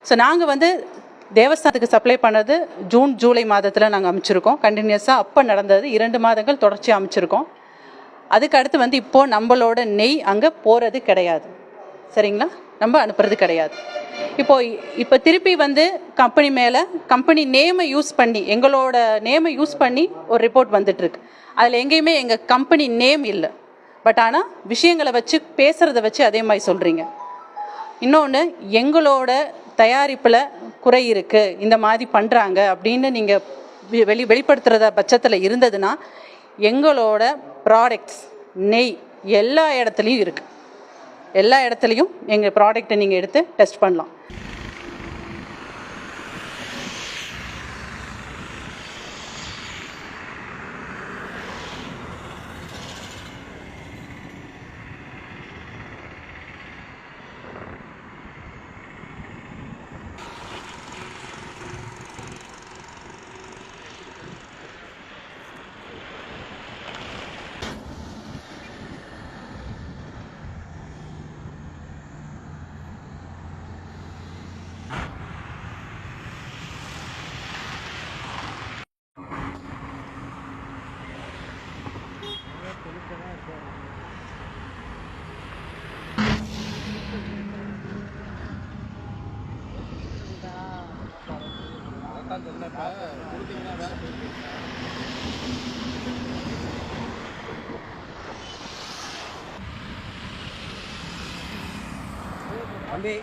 So நாங்கள் வந்து தேவஸ்தானத்துக்கு supply பண்ணது ஜூன் ஜூலை மாதத்தில் நாங்கள் அமைச்சிருக்கோம். கண்டினியூஸாக அப்போ நடந்தது 2 மாதங்கள் தொடர்ச்சியாக அமைச்சிருக்கோம். அதுக்கு அடுத்து வந்து இப்போது நம்மளோட நெய் அங்கே போகிறது கிடையாது, சரிங்களா? நம்ம அனுப்புறது கிடையாது. இப்போ திருப்பி வந்து கம்பெனி மேலே கம்பெனி நேமை யூஸ் பண்ணி, எங்களோட நேமை யூஸ் பண்ணி ஒரு ரிப்போர்ட் வந்துட்டுருக்கு. அதில் எங்கேயுமே எங்கள் கம்பெனி நேம் இல்லை. பட் ஆனால் விஷயங்களை வச்சு பேசுகிறத வச்சு அதே மாதிரி சொல்கிறீங்க. இன்னொன்று, எங்களோட தயாரிப்பில் குறை இருக்குது, இந்த மாதிரி பண்ணுறாங்க அப்படின்னு நீங்கள் வெளிப்படுத்துகிறத பட்சத்தில் இருந்ததுன்னா, எங்களோட ப்ராடக்ட்ஸ் நெய் எல்லா இடத்துலையும் இருக்குது. எல்லா இடத்துலையும் எங்கள் ப்ராடக்டை நீங்கள் எடுத்து டெஸ்ட் பண்ணலாம். தம்பி